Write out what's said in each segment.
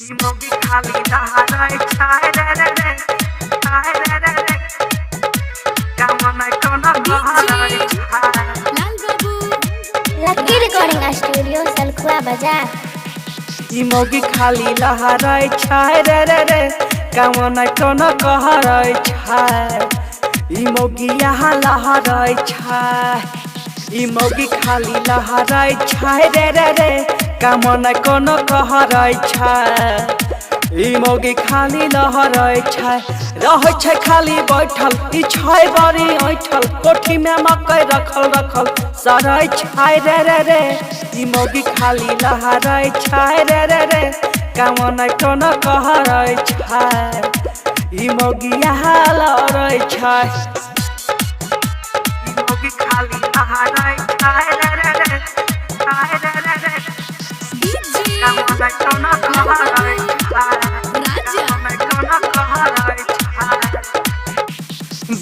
मोगी खाली दहाड़ै छाय रे रे रे छाय रे रे रे कामना कोना दहाड़ै छाय लाल बाबू लकी रिकॉर्डिंग स्टूडियो सलखुआ बाजार। मोगी खाली लहरै छाय रे रे रे कामना कोना कहरै छाय मोगी यहाँ लहरै छाय मोगी खाली लहरै छाय रे रे रे कामना कोना कहरै छाय मोगी खाली लहरै छाय रहै छै खाली बैठल छाय बड़ी ऐठल कोठी में मकई रखल सरै छाय रे रे रे मोगी खाली लहरै छाय रे रे रे कामना कोना कहरै छाय मोगी यहाँ लहरै छाय मोगी खाली लहरै छाय रे रे रे छाय रे रे रे डीजे कामना कोना कहरै छाय राजा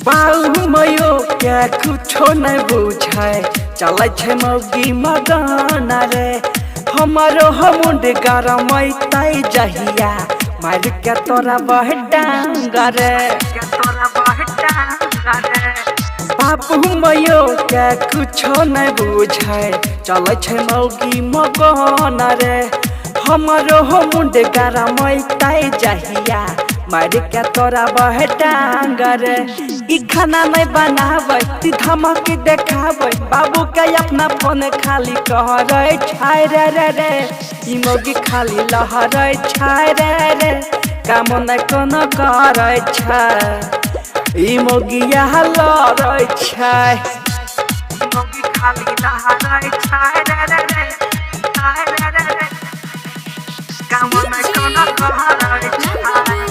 बाऊ मयो क्या कुछो नहीं बुझाय चलै छै मौगी मगन रे हमारो मुंड गरम तै जहिया मार के तोरा बहटांग रे बाबू मयो क्या कुछो नहीं बुझाय चलै छै मौगी मगन रे हमारो मुंड गरम तै जहिया मार के तोरा बहटांग रे ई खाना नहीं बनाबै ती धमकी देखाबै बाबू के अपना फोन खाली कहरै छाय रे रे रे ई मोगी खाली लहरै छाय रे रे काम नहीं कोनो करै छाय ई मोगी यहाँ लहरै छाय मोगी खाली लहरै छाय रे रे रे छाय रे रे रे काम नहीं कोनो कहरै छाय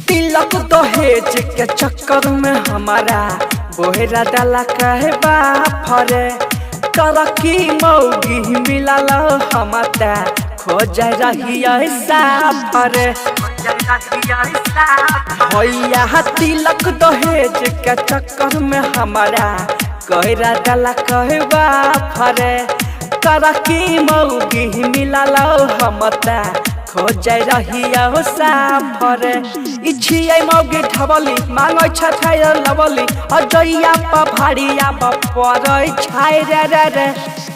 तिलक दहेज के चक्कर में हमारा बोहरा डाला कहे बाफरे तरक्की मौगी मिलल हमता खोज रही साफरे भैया तिलक दहेज के चक्कर में हमारा कहरा डाला कहे बाफरे तरक्की मौगी मिलल हमता खोज रही साफरे इच्छिए मौगी ढबली मांगै छाय लबली अजैया पहाड़िया परै छाय रे रे रे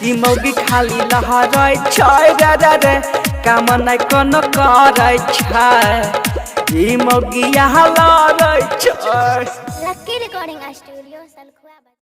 ई मौगी खाली लहरै छाय रे रे रे काम नहीं कोनो करै छाय ई मौगी यहाँ लहरै छाय। लकी रिकॉर्डिंग स्टूडियो सलखुआ।